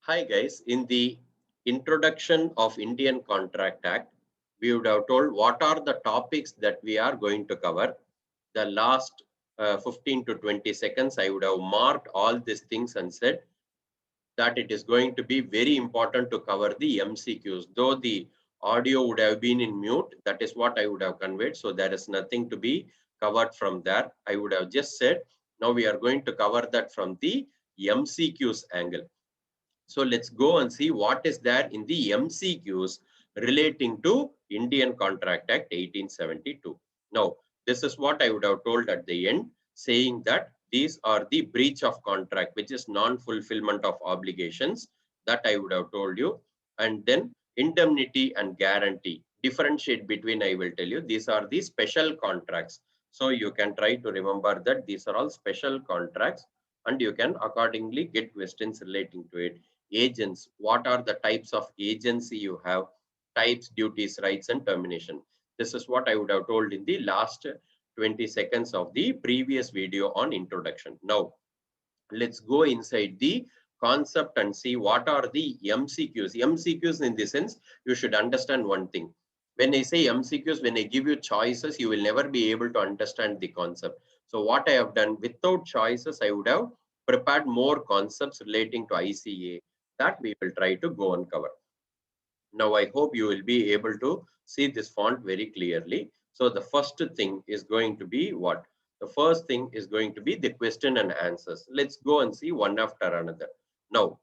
Hi guys, in the introduction of Indian Contract Act, we would have told what are the topics that we are going to cover. The last 15 to 20 seconds, I would have marked all these things and said that it is going to be very important to cover the MCQs. Though the audio would have been in mute, that is what I would have conveyed. So there is nothing to be covered from there. I would have just said, now we are going to cover that from the MCQs angle. So let's go and see what is there in the MCQs relating to Indian Contract Act 1872. Now, this is what I would have told at the end, saying that these are the breach of contract, which is non-fulfillment of obligations, that I would have told you. And then indemnity and guarantee. Differentiate between, I will tell you, these are the special contracts. So you can try to remember that these are all special contracts and you can accordingly get questions relating to it. Agents, what are the types of agency you have, types, duties, rights, and termination. This is what I would have told in the last 20 seconds of the previous video on introduction. Now, let's go inside the concept and see what are the MCQs. MCQs in the sense, you should understand one thing. When I say MCQs, when I give you choices, you will never be able to understand the concept. So what I have done, without choices, I would have prepared more concepts relating to ICA that we will try to go and cover. Now, I hope you will be able to see this font very clearly. So the first thing is going to be what? The first thing is going to be the question and answers. Let's go and see one after another. Now,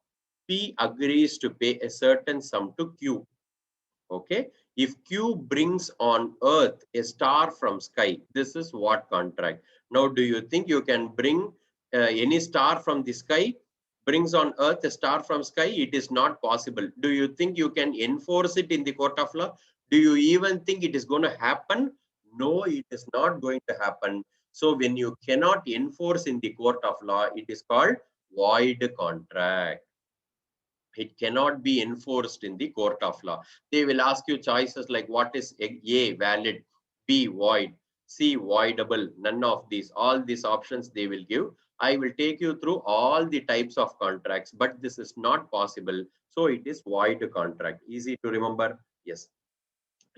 P agrees to pay a certain sum to Q. Okay. If Q brings on earth a star from sky, this is what contract. Now, do you think you can bring any star from the sky? Brings on earth a star from sky? It is not possible. Do you think you can enforce it in the court of law? Do you even think it is going to happen? No, it is not going to happen. So when you cannot enforce in the court of law, it is called void contract. It cannot be enforced in the court of law. They will ask you choices like what is A, valid, B, void, C, voidable, none of these. All these options they will give. I will take you through all the types of contracts, but this is not possible. So it is void contract. Easy to remember? Yes.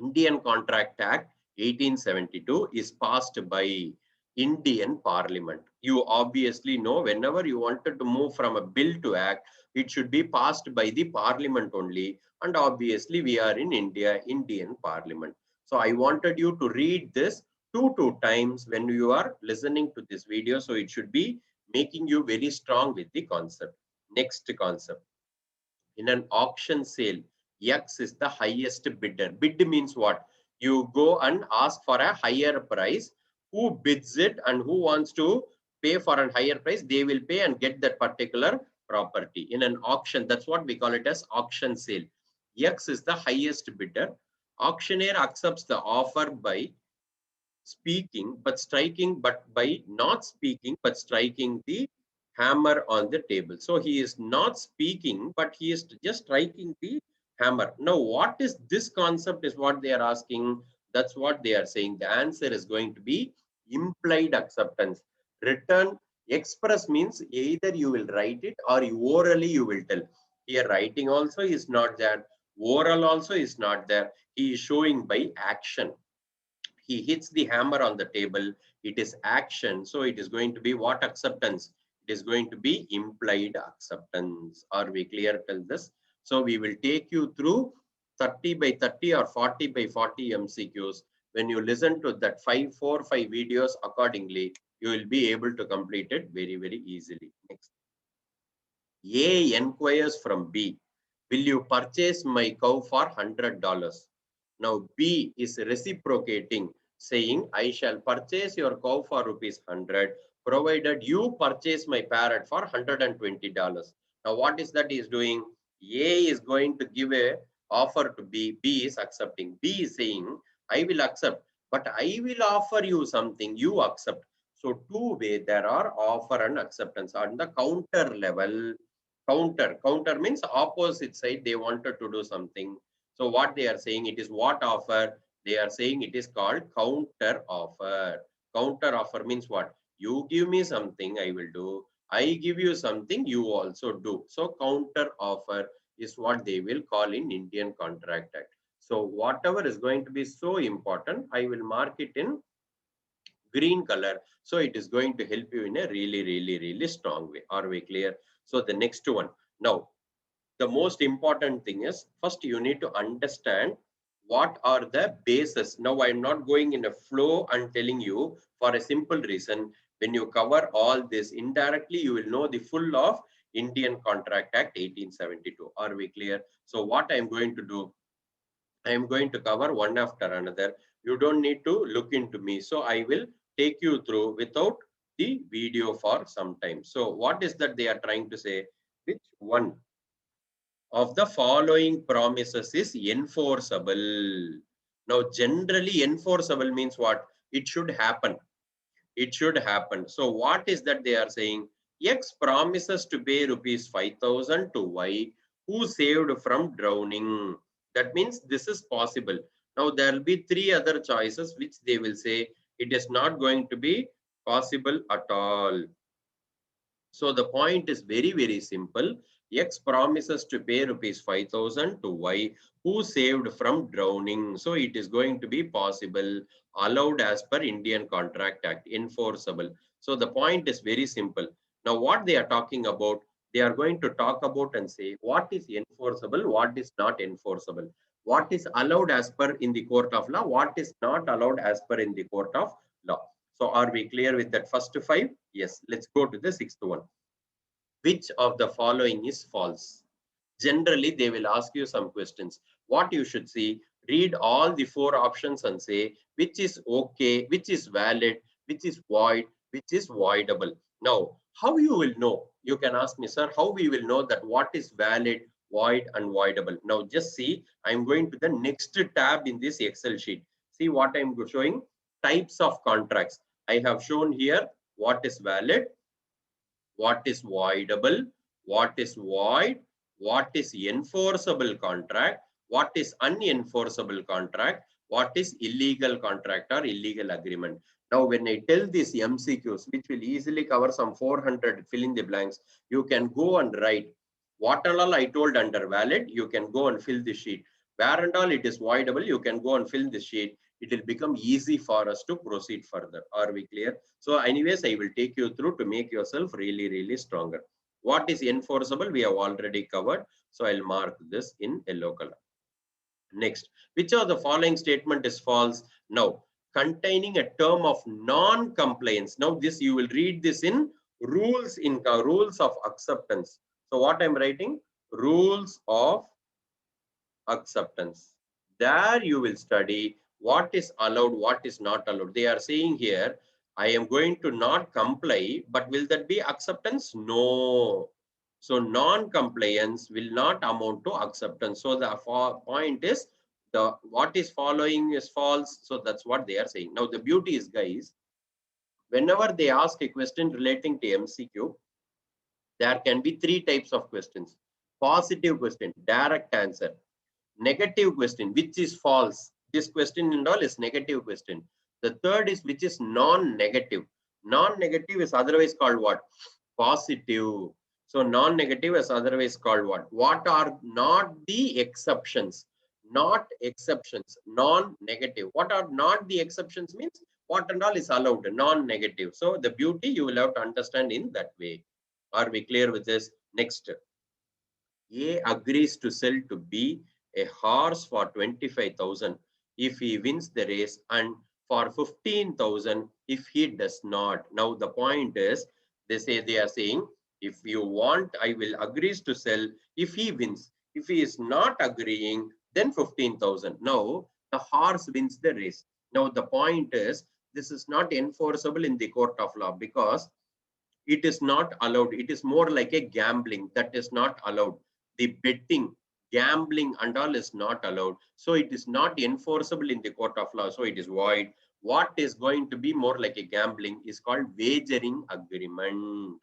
Indian Contract Act 1872 is passed by Indian Parliament. You obviously know whenever you wanted to move from a bill to act, it should be passed by the Parliament only. And obviously we are in India, Indian Parliament. So I wanted you to read this two times when you are listening to this video. So it should be making you very strong with the concept. Next concept. In an auction sale, X is the highest bidder. Bid means what? You go and ask for a higher price. Who bids it and who wants to pay for a higher price, they will pay and get that particular property. In an auction, that's what we call it as auction sale. X is the highest bidder. Auctioneer accepts the offer by speaking but striking, but by not speaking but striking the hammer on the table. So he is not speaking, but he is just striking the hammer. Now, what is this concept is what they are asking. That's what they are saying. The answer is going to be implied acceptance. Written express means either you will write it or orally you will tell. Here writing also is not there. Oral also is not there. He is showing by action. He hits the hammer on the table. It is action. So it is going to be what acceptance? It is going to be implied acceptance. Are we clear till this? So we will take you through 30 by 30 or 40 by 40 MCQs. When you listen to that 5 videos accordingly, you will be able to complete it very, very easily. Next. A inquires from B, will you purchase my cow for $100? Now B is reciprocating, saying, I shall purchase your cow for rupees 100, provided you purchase my parrot for $120. Now what is that he is doing? A is going to give a offer to B. B is accepting. B is saying, I will accept, but I will offer you something, you accept. So two way there are offer and acceptance. On the counter level, counter means opposite side, they wanted to do something. So what they are saying, it is what offer? They are saying it is called counter offer. Counter offer means what? You give me something, I will do. I give you something, you also do. So counter offer is what they will call in Indian Contract Act. So whatever is going to be so important, I will mark it in green color. So it is going to help you in a really strong way. Are we clear? So the next one. Now, the most important thing is first you need to understand what are the bases. Now I am not going in a flow and telling you for a simple reason. When you cover all this indirectly, you will know the full of Indian Contract Act 1872. Are we clear? So what I am going to do, I am going to cover one after another. You don't need to look into me. So I will take you through without the video for some time. So what is that they are trying to say? Which one of the following promises is enforceable? Now, generally enforceable means what? It should happen. It should happen. So what is that they are saying? X promises to pay rupees 5,000 to Y who saved from drowning. That means this is possible. Now there will be three other choices which they will say it is not going to be possible at all. So the point is very simple. X promises to pay rupees 5,000 to Y who saved from drowning. So it is going to be possible, allowed as per Indian Contract Act, enforceable. So the point is very simple. Now what they are talking about, they are going to talk about and say what is enforceable, what is not enforceable, what is allowed as per in the court of law, what is not allowed as per in the court of law. So are we clear with that first five? Yes, let's go to the sixth one. Which of the following is false? Generally, they will ask you some questions. What you should see, read all the four options and say which is okay, which is valid, which is void, which is voidable. Now, how you will know? You can ask me, sir, how we will know that what is valid, void, and voidable? Now, just see, I'm going to the next tab in this Excel sheet. See what I'm showing? Types of contracts. I have shown here what is valid, what is voidable, what is void, what is enforceable contract, what is unenforceable contract, what is illegal contract or illegal agreement. Now, when I tell these MCQs, which will easily cover some 400 fill in the blanks, you can go and write what all I told under valid, you can go and fill the sheet. Where and all it is voidable, you can go and fill the sheet. It will become easy for us to proceed further. Are we clear? So anyways, I will take you through to make yourself really stronger. What is enforceable? We have already covered. So I'll mark this in yellow color. Next, which of the following statement is false? Now, containing a term of non-compliance. Now, this you will read this in rules of acceptance. So what I'm writing? Rules of acceptance. There you will study what is allowed, what is not allowed. They are saying here, I am going to not comply, but will that be acceptance? No. So non-compliance will not amount to acceptance. So the point is, the what is following is false. So that's what they are saying. Now the beauty is, guys, whenever they ask a question relating to MCQ, there can be three types of questions. Positive question, direct answer. Negative question, which is false. This question and all is negative question. The third is which is non-negative. Non-negative is otherwise called what? Positive. So non-negative is otherwise called what? What are not the exceptions? Not exceptions, non-negative. What are not the exceptions means what and all is allowed, non-negative. So the beauty you will have to understand in that way. Are we clear with this? Next. A agrees to sell to B a horse for 25,000 if he wins the race and for 15,000 if he does not. Now the point is, they are saying, if you want, I will agrees to sell if he wins. If he is not agreeing, then 15,000. Now the horse wins the race. Now the point is, this is not enforceable in the court of law because it is not allowed. It is more like a gambling that is not allowed. The betting, gambling and all is not allowed. So it is not enforceable in the court of law. So it is void. What is going to be more like a gambling is called wagering agreement,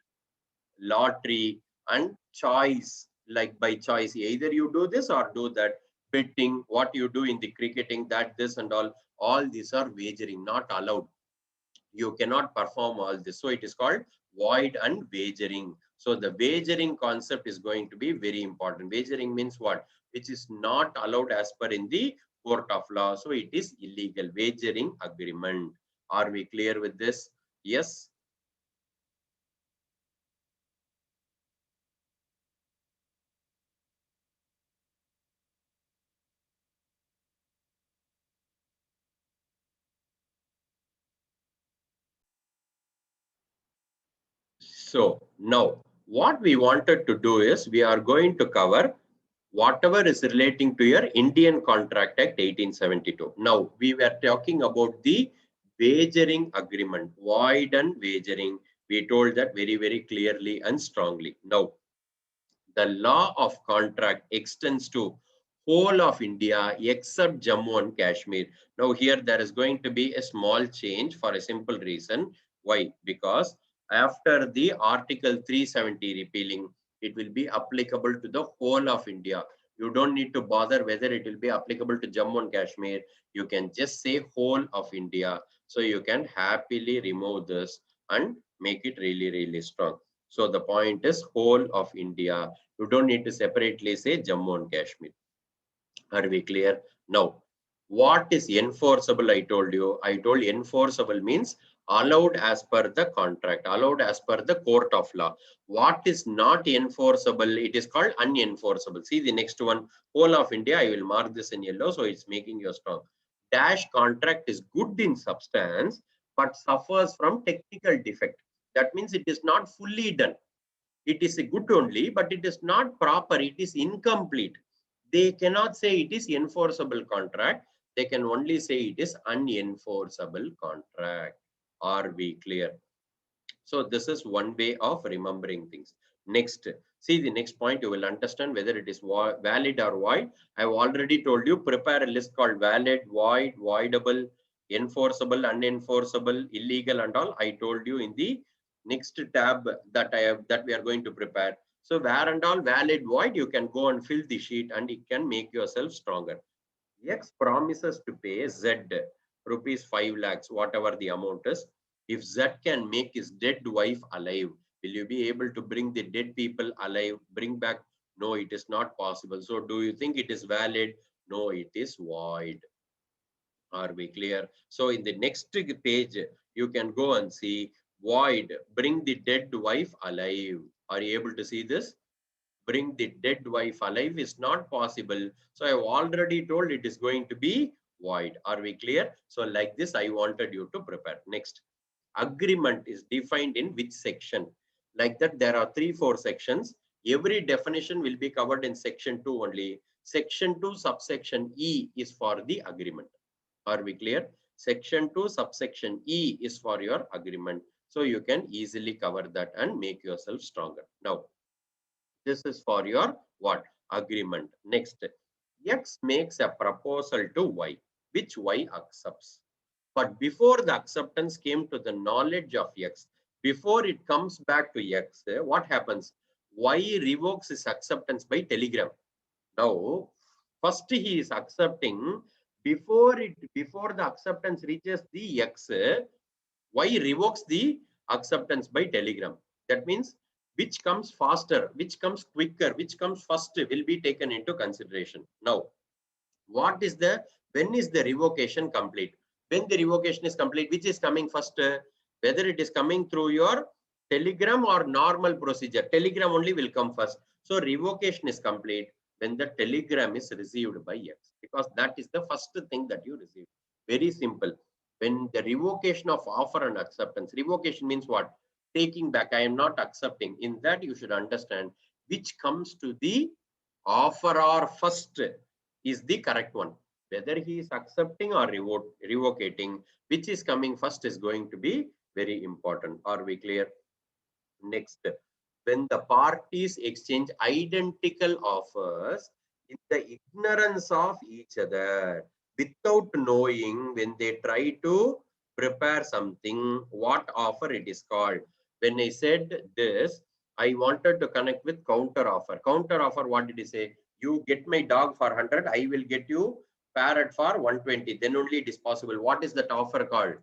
lottery and choice. Like by choice, either you do this or do that. Betting, what you do in the cricketing, that this and all these are wagering, not allowed. You cannot perform all this. So it is called void and wagering. So the wagering concept is going to be very important. Wagering means what? Which is not allowed as per in the court of law. So it is illegal. Wagering agreement. Are we clear with this? Yes. So now what we wanted to do is we are going to cover whatever is relating to your Indian Contract Act 1872. Now we were talking about the wagering agreement, void and wagering. We told that very, very clearly and strongly. Now the law of contract extends to whole of India except Jammu and Kashmir. Now here there is going to be a small change for a simple reason. Why? Because after the Article 370 repealing, it will be applicable to the whole of India. You don't need to bother whether it will be applicable to Jammu and Kashmir. You can just say whole of India. So you can happily remove this and make it really, really strong. So the point is whole of India. You don't need to separately say Jammu and Kashmir. Are we clear? Now, what is enforceable? I told you. I told enforceable means allowed as per the contract, allowed as per the court of law. What is not enforceable? It is called unenforceable. See the next one, whole of India. I will mark this in yellow, so it's making you strong. Dash contract is good in substance, but suffers from technical defect. That means it is not fully done. It is a good only, but it is not proper. It is incomplete. They cannot say it is enforceable contract. They can only say it is unenforceable contract. Are we clear? So this is one way of remembering things. Next, see the next point, you will understand whether it is valid or void. I've already told you, prepare a list called valid, void, voidable, enforceable, unenforceable, illegal and all. I told you in the next tab that we are going to prepare. So where and all valid, void, you can go and fill the sheet and it can make yourself stronger. X promises to pay Z rupees 5 lakhs, whatever the amount is. If Z can make his dead wife alive, will you be able to bring the dead people alive, bring back? No, it is not possible. So do you think it is valid? No, it is void. Are we clear? So in the next page, you can go and see void, bring the dead wife alive. Are you able to see this? Bring the dead wife alive is not possible. So I have already told it is going to be void. Are we clear? So like this, I wanted you to prepare. Next, agreement is defined in which section? Like that, there are 3-4 sections. Every definition will be covered in section 2 only. Section 2, subsection E is for the agreement. Are we clear? Section 2, subsection E is for your agreement. So you can easily cover that and make yourself stronger. Now, this is for your what? Agreement. Next, X makes a proposal to Y, which Y accepts. But before the acceptance came to the knowledge of X, before it comes back to X, what happens? Y revokes his acceptance by telegram. Now, first he is accepting. Before the acceptance reaches the X, Y revokes the acceptance by telegram. That means which comes faster, which comes quicker, which comes first will be taken into consideration. Now, what is the, when is the revocation complete? When the revocation is complete, which is coming first? Whether it is coming through your telegram or normal procedure, telegram only will come first. So revocation is complete when the telegram is received by X, because that is the first thing that you receive. Very simple. When the revocation of offer and acceptance, revocation means what? Taking back, I am not accepting. In that you should understand which comes to the offeror first is the correct one. Whether he is accepting or revocating, which is coming first is going to be very important. Are we clear? Next, when the parties exchange identical offers in the ignorance of each other, without knowing, when they try to prepare something, what offer it is called. When I said this, I wanted to connect with counter offer. Counter offer, what did he say? You get my dog for 100, I will get you parrot for 120. Then only it is possible. What is that offer called?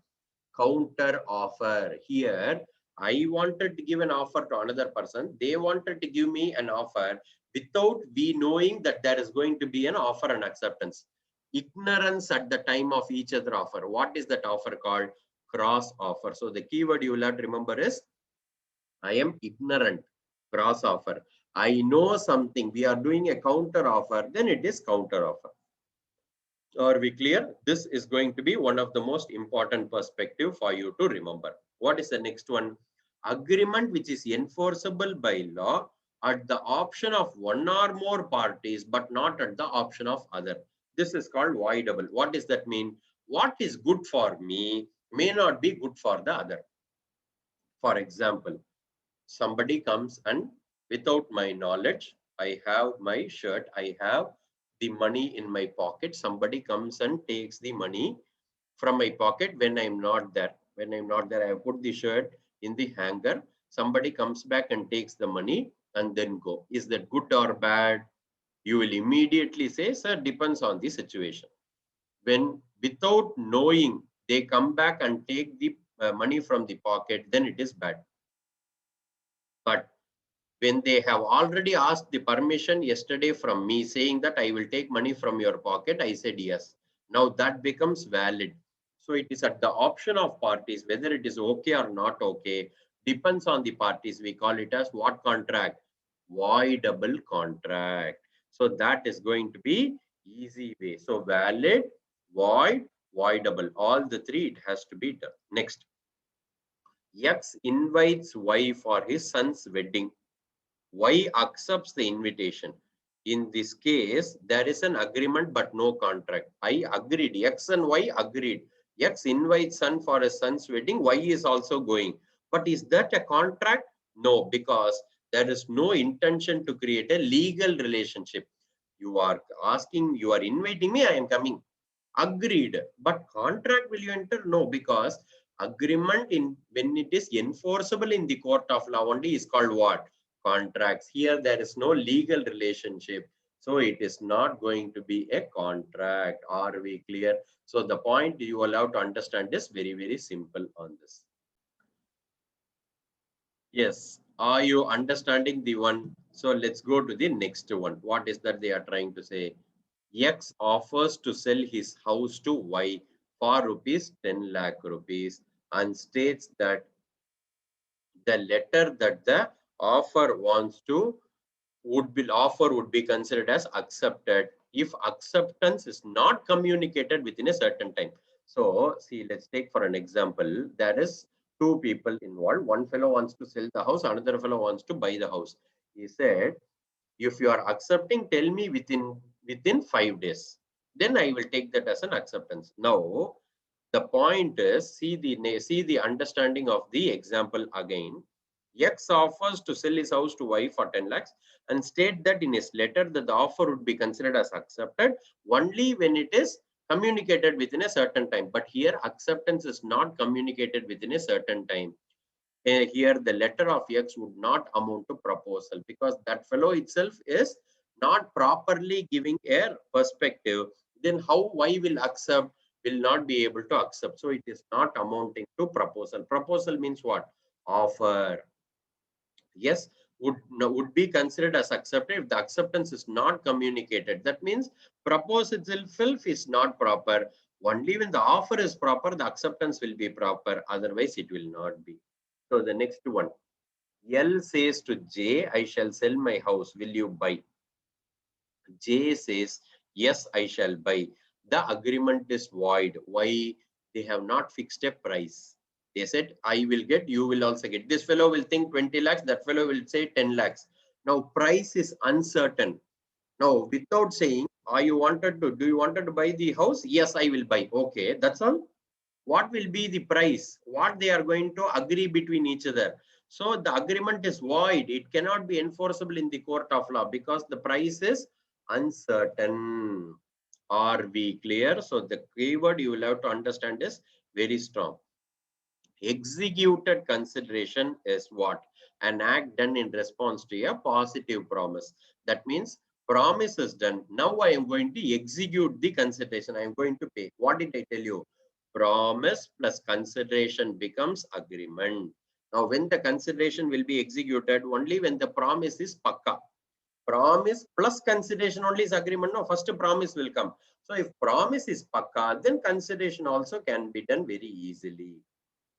Counter offer. Here, I wanted to give an offer to another person. They wanted to give me an offer without we knowing that there is going to be an offer and acceptance. Ignorance at the time of each other offer. What is that offer called? Cross offer. So the keyword you will have to remember is I am ignorant. Cross offer. I know something. We are doing a counter offer. Then it is counter offer. Are we clear? This is going to be one of the most important perspective for you to remember. What is the next one? Agreement which is enforceable by law at the option of one or more parties, but not at the option of other. This is called voidable. What does that mean? What is good for me may not be good for the other. For example, somebody comes and without my knowledge, I have my shirt, I have the money in my pocket. Somebody comes and takes the money from my pocket when I'm not there. When I'm not there, I put the shirt in the hanger. Somebody comes back and takes the money and then go. Is that good or bad? You will immediately say, sir, depends on the situation. When without knowing, they come back and take the money from the pocket, then it is bad. But when they have already asked the permission yesterday from me saying that I will take money from your pocket, I said yes. Now that becomes valid. So it is at the option of parties, whether it is okay or not okay, depends on the parties. We call it as what contract? Voidable contract. So that is going to be easy way. So valid, void, voidable. All the three it has to be done. Next, X invites Y for his son's wedding. Y accepts the invitation. In this case, there is an agreement but no contract. I agreed. X and Y agreed. X invites son for his son's wedding. Y is also going. But is that a contract? No, because there is no intention to create a legal relationship. You are asking, you are inviting me, I am coming. Agreed. But contract will you enter? No, because agreement in when it is enforceable in the court of law only is called what? Contracts. Here there is no legal relationship. So it is not going to be a contract. Are we clear? So the point you will have to understand is very, very simple on this. Yes. Are you understanding the one? So let's go to the next one. What is that they are trying to say? X offers to sell his house to Y for rupees 10 lakh rupees and states that the letter that the offer wants to would be considered as accepted if acceptance is not communicated within a certain time. So see, let's take for an example, there is two people involved. One fellow wants to sell the house, another fellow wants to buy the house. He said, if you are accepting, tell me within 5 days. Then I will take that as an acceptance. Now, the point is, see the understanding of the example again. X offers to sell his house to Y for 10 lakhs and state that in his letter that the offer would be considered as accepted only when it is communicated within a certain time. But here acceptance is not communicated within a certain time. Here the letter of X would not amount to proposal because that fellow itself is not properly giving a perspective. Then how Y will accept? Will not be able to accept. So it is not amounting to proposal. Proposal means what? Offer. Yes, would be considered as accepted if the acceptance is not communicated. That means proposal itself is not proper. Only when the offer is proper, the acceptance will be proper. Otherwise, it will not be. So the next one, L says to J, I shall sell my house. Will you buy? J says, yes, I shall buy. The agreement is void. Why? They have not fixed a price. They said, I will get, you will also get. This fellow will think 20 lakhs, that fellow will say 10 lakhs. Now, price is uncertain. Now, without saying, do you wanted to buy the house? Yes, I will buy. Okay, that's all. What will be the price? What they are going to agree between each other. So the agreement is void. It cannot be enforceable in the court of law because the price is uncertain. Are we clear? So the keyword you will have to understand is very strong. Executed consideration is what? An act done in response to a positive promise. That means promise is done. Now I am going to execute the consideration. I am going to pay. What did I tell you? Promise plus consideration becomes agreement. Now, when the consideration will be executed, only when the promise is pakka. Promise plus consideration only is agreement. No, first promise will come. So if promise is pakka, then consideration also can be done very easily.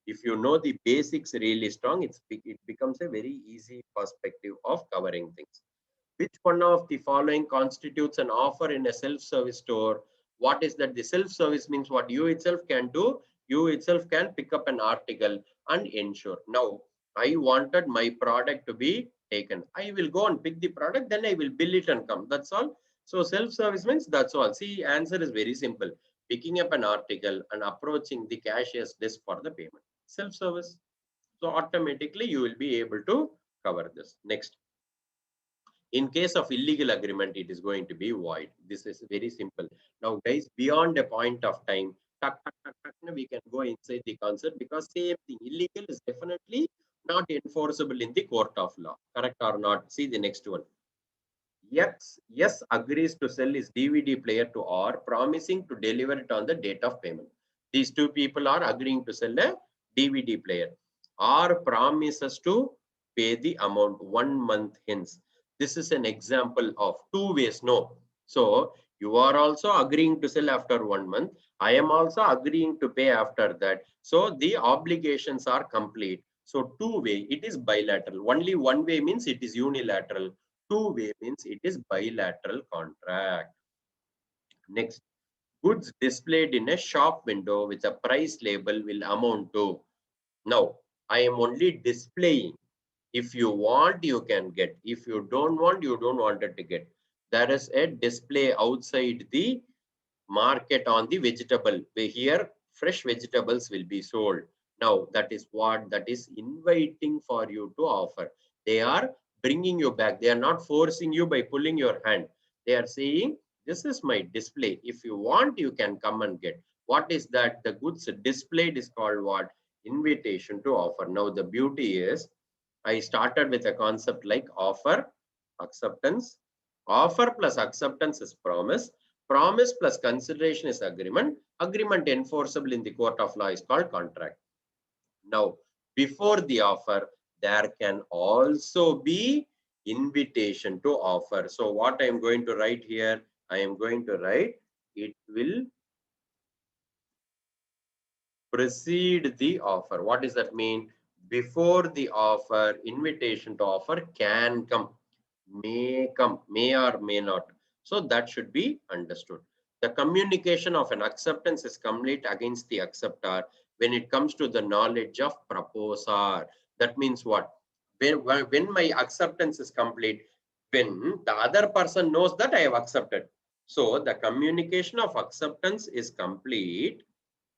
If you know the basics really strong, it becomes a very easy perspective of covering things. Which one of the following constitutes an offer in a self-service store? What is that? The self-service means what you itself can do. You itself can pick up an article and ensure. Now, I wanted my product to be taken. I will go and pick the product, then I will bill it and come. That's all. So self-service means that's all. See, answer is very simple. Picking up an article and approaching the cashier's desk for the payment. Self-service. So automatically you will be able to cover this. Next. In case of illegal agreement, it is going to be void. This is very simple. Now, guys, beyond a point of time, we can go inside the concept because same thing. Illegal is definitely not enforceable in the court of law. Correct or not? See the next one. Yes agrees to sell his DVD player to R, promising to deliver it on the date of payment. These two people are agreeing to sell a DVD player. R promises to pay the amount 1 month hence. This is an example of two ways. No. So you are also agreeing to sell after 1 month. I am also agreeing to pay after that. So the obligations are complete. So two-way, it is bilateral. Only one way means it is unilateral. Two-way means it is bilateral contract. Next, goods displayed in a shop window with a price label will amount to. Now, I am only displaying. If you want, you can get. If you don't want, you don't want it to get. There is a display outside the market on the vegetable. Here, fresh vegetables will be sold. Now, that is what that is inviting for you to offer. They are bringing you back. They are not forcing you by pulling your hand. They are saying, this is my display. If you want, you can come and get. What is that? The goods displayed is called what? Invitation to offer. Now, the beauty is, I started with a concept like offer, acceptance. Offer plus acceptance is promise. Promise plus consideration is agreement. Agreement enforceable in the court of law is called contract. Now, before the offer, there can also be invitation to offer. So what I am going to write here, I am going to write, it will precede the offer. What does that mean? Before the offer, invitation to offer can come, may or may not. So that should be understood. The communication of an acceptance is complete against the acceptor when it comes to the knowledge of proposer. That means what? When my acceptance is complete, when the other person knows that I have accepted. So the communication of acceptance is complete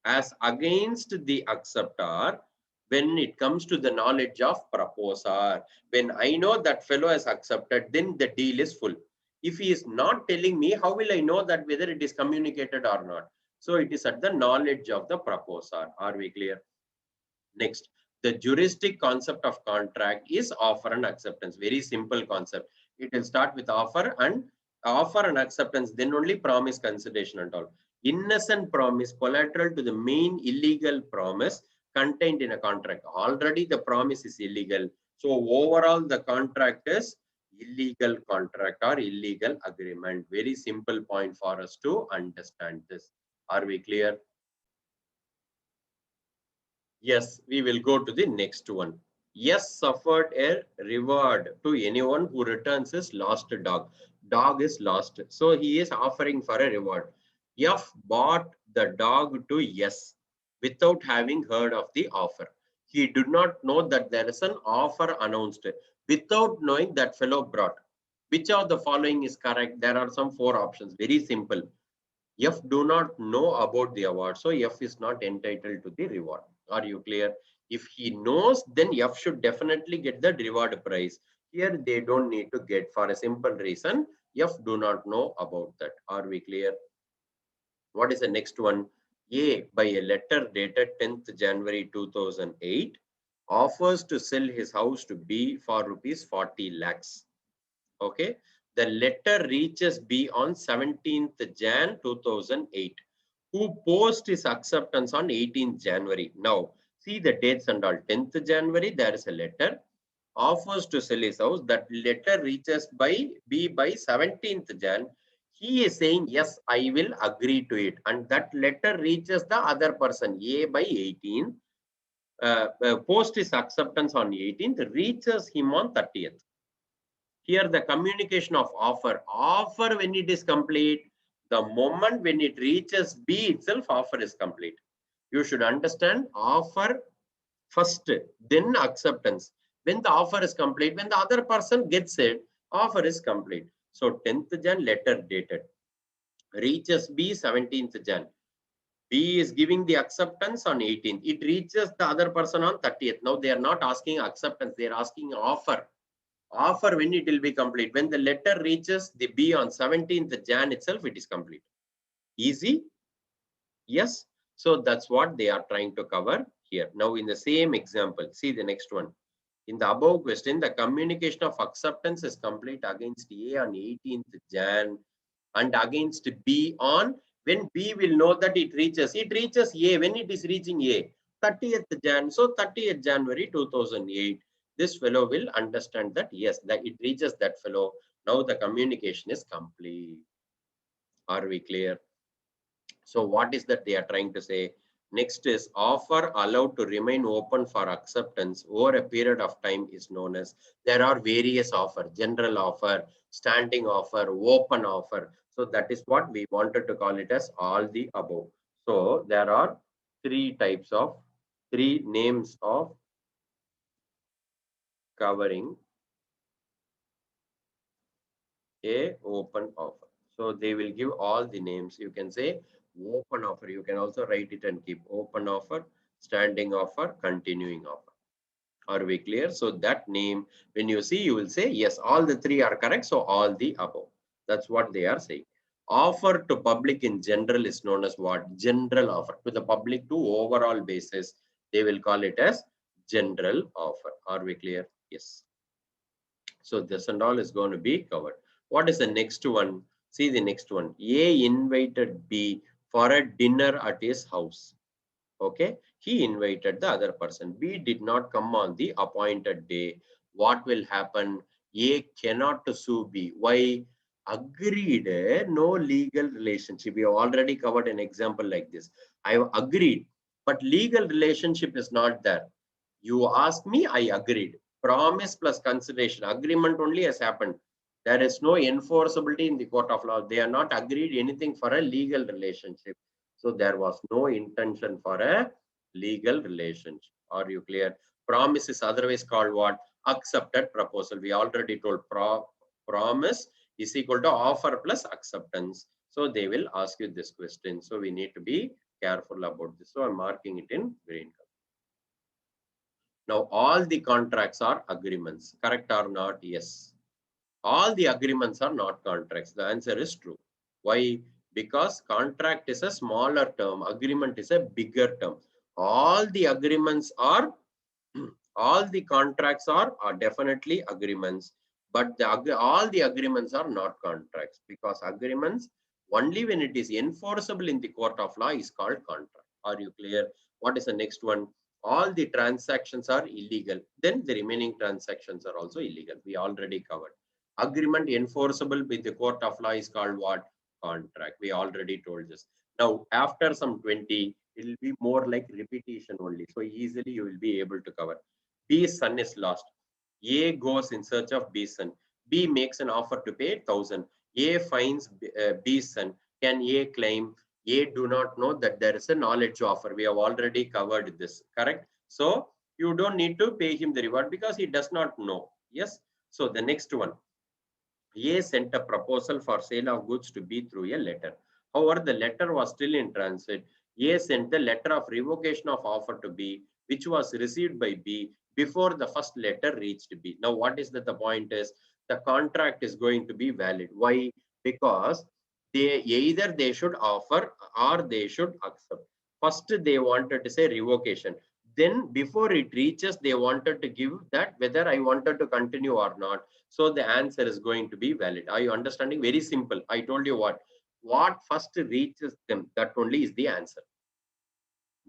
as against the acceptor when it comes to the knowledge of proposer. When I know that fellow has accepted, then the deal is full. If he is not telling me, how will I know that whether it is communicated or not? So it is at the knowledge of the proposer. Are we clear? Next, the juristic concept of contract is offer and acceptance. Very simple concept. It will start with offer and acceptance, then only promise, consideration and all. Innocent promise collateral to the main illegal promise contained in a contract. Already the promise is illegal. So overall the contract is illegal contract or illegal agreement. Very simple point for us to understand this. Are we clear? Yes, we will go to the next one. Yes, suffered a reward to anyone who returns his lost dog. Dog is lost. So he is offering for a reward. F bought the dog to yes without having heard of the offer. He did not know that there is an offer announced without knowing that fellow brought. Which of the following is correct? There are some four options. Very simple. F do not know about the award, so F is not entitled to the reward. Are you clear? If he knows, then F should definitely get the reward prize. Here they don't need to get for a simple reason. F do not know about that. Are we clear? What is the next one? A, by a letter dated 10th January 2008, offers to sell his house to B for rupees 40 lakhs. Okay, the letter reaches B on 17th Jan 2008. Who posts his acceptance on 18th January? Now, See the dates and all. 10th January, there is a letter. Offers to sell his house. That letter reaches by B by 17th Jan. He is saying, yes, I will agree to it. And that letter reaches the other person, A by 18th. Post his acceptance on 18th, reaches him on 30th. Here the communication of offer when it is complete, the moment when it reaches B itself, offer is complete. You should understand offer first, then acceptance. When the offer is complete, when the other person gets it, offer is complete. So 10th Jan letter dated, reaches B 17th Jan. B is giving the acceptance on 18th. It reaches the other person on 30th. Now they are not asking acceptance, they are asking offer. Offer when it will be complete. When the letter reaches the B on 17th Jan itself, it is complete. Easy? Yes. So that's what they are trying to cover here. Now in the same example, see the next one. In the above question, the communication of acceptance is complete against A on 18th Jan and against B on when B will know that it reaches A when it is reaching A 30th Jan. So 30th January 2008, this fellow will understand that yes, that it reaches that fellow. Now the communication is complete. Are we clear? So what is that they are trying to say? Next is offer allowed to remain open for acceptance over a period of time is known as, there are various offers, general offer, standing offer, open offer. So that is what we wanted to call it as all the above. So there are three names of covering a open offer. So they will give all the names. You can say open offer. You can also write it and keep open offer, standing offer, continuing offer. Are we clear? So that name, when you see, you will say, yes, all the three are correct. So all the above. That's what they are saying. Offer to public in general is known as what? General offer. To the public to overall basis, they will call it as general offer. Are we clear? Yes. So this and all is going to be covered. What is the next one? See the next one. A invited B for a dinner at his house. Okay. He invited the other person. B did not come on the appointed day. What will happen? A cannot sue B. Why? Agreed. No legal relationship. We have already covered an example like this. I have agreed, but legal relationship is not there. You asked me, I agreed. Promise plus consideration. Agreement only has happened. There is no enforceability in the court of law. They are not agreed anything for a legal relationship. So there was no intention for a legal relationship. Are you clear? Promise is otherwise called what? Accepted proposal. We already told promise is equal to offer plus acceptance. So they will ask you this question. So we need to be careful about this. So I'm marking it in green color. Now, all the contracts are agreements. Correct or not? Yes. All the agreements are not contracts. The answer is true. Why? Because contract is a smaller term. Agreement is a bigger term. All the agreements are, all the contracts are definitely agreements. But all the agreements are not contracts. Because agreements, only when it is enforceable in the court of law is called contract. Are you clear? What is the next one? All the transactions are illegal. Then the remaining transactions are also illegal. We already covered. Agreement enforceable with the court of law is called what? Contract. We already told this. Now, after some 20, it will be more like repetition only. So easily you will be able to cover. B's son is lost. A goes in search of B's son. B makes an offer to pay 1,000. A finds B's son. Can A claim? A do not know that there is a knowledge offer. We have already covered this, correct? So you don't need to pay him the reward because he does not know. Yes. So the next one. A sent a proposal for sale of goods to B through a letter. However, the letter was still in transit. A sent the letter of revocation of offer to B, which was received by B before the first letter reached B. Now, what is that the point is? The contract is going to be valid. Why? Because either they should offer or they should accept. First, they wanted to say revocation. Then before it reaches, they wanted to give that whether I wanted to continue or not. So the answer is going to be valid. Are you understanding? Very simple. I told you what first reaches them, that only is the answer.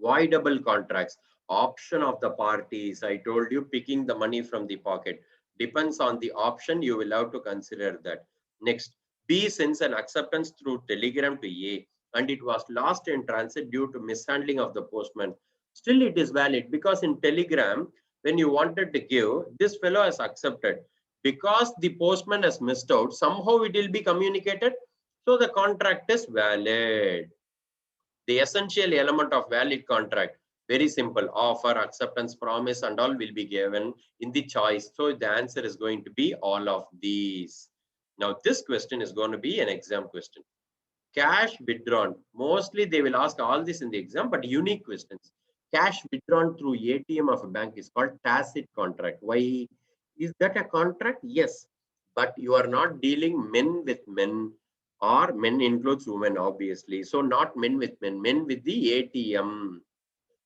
Voidable contracts. Option of the parties. I told you picking the money from the pocket. Depends on the option. You will have to consider that. Next, B sends an acceptance through telegram to A and it was lost in transit due to mishandling of the postman. Still it is valid because in telegram, when you wanted to give, this fellow has accepted. Because the postman has missed out, somehow it will be communicated. So the contract is valid. The essential element of valid contract, very simple, offer, acceptance, promise and all will be given in the choice. So the answer is going to be all of these. Now this question is going to be an exam question. Cash withdrawn, mostly they will ask all this in the exam, but unique questions. Cash withdrawn through ATM of a bank is called tacit contract. Why is that a contract? Yes, but you are not dealing men with men, or men includes women obviously. So not men with men, men with the ATM,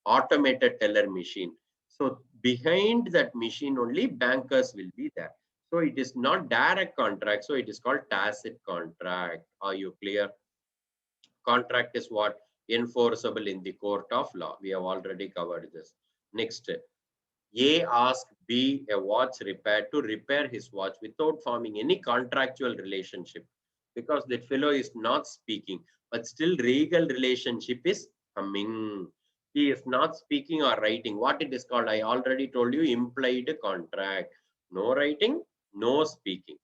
automated teller machine. So behind that machine only bankers will be there. So it is not direct contract. So it is called tacit contract. Are you clear? Contract is what? Enforceable in the court of law. We have already covered this. Next, A asked B, a watch repair, to repair his watch without forming any contractual relationship because that fellow is not speaking, but still legal relationship is coming. He is not speaking or writing. What it is called, I already told you, implied contract. No writing, no speaking.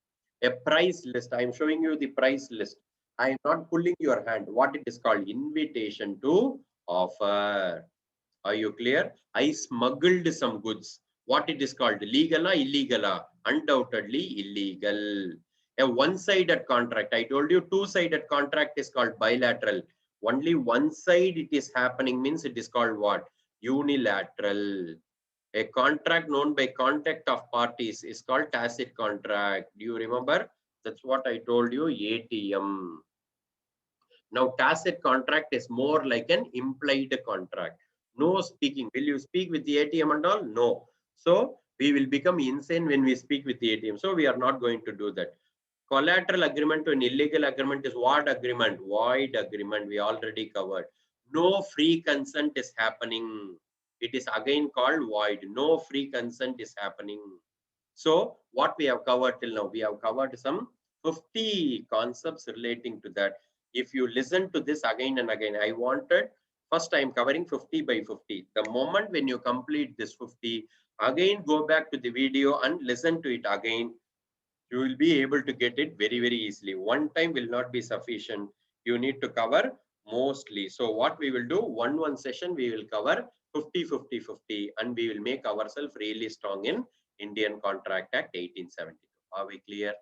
A price list. I am showing you the price list. I am not pulling your hand. What it is called, invitation to offer. Are you clear? I smuggled some goods. What it is called? Legal or illegal? Undoubtedly illegal. A one-sided contract. I told you two-sided contract is called bilateral. Only one side it is happening means it is called what? Unilateral. A contract known by contact of parties is called tacit contract. Do you remember? That's what I told you, ATM. Now, tacit contract is more like an implied contract. No speaking. Will you speak with the ATM and all? No. So, we will become insane when we speak with the ATM. So, we are not going to do that. Collateral agreement to an illegal agreement is what agreement? Void agreement. We already covered. No free consent is happening. It is again called void. No free consent is happening. So, what we have covered till now? We have covered some 50 concepts relating to that. If you listen to this again and again, I wanted, first I am covering 50 by 50. The moment when you complete this 50, again go back to the video and listen to it again. You will be able to get it very, very easily. One time will not be sufficient. You need to cover mostly. So what we will do, one session, we will cover 50, 50, 50, and we will make ourselves really strong in Indian Contract Act 1872. Are we clear?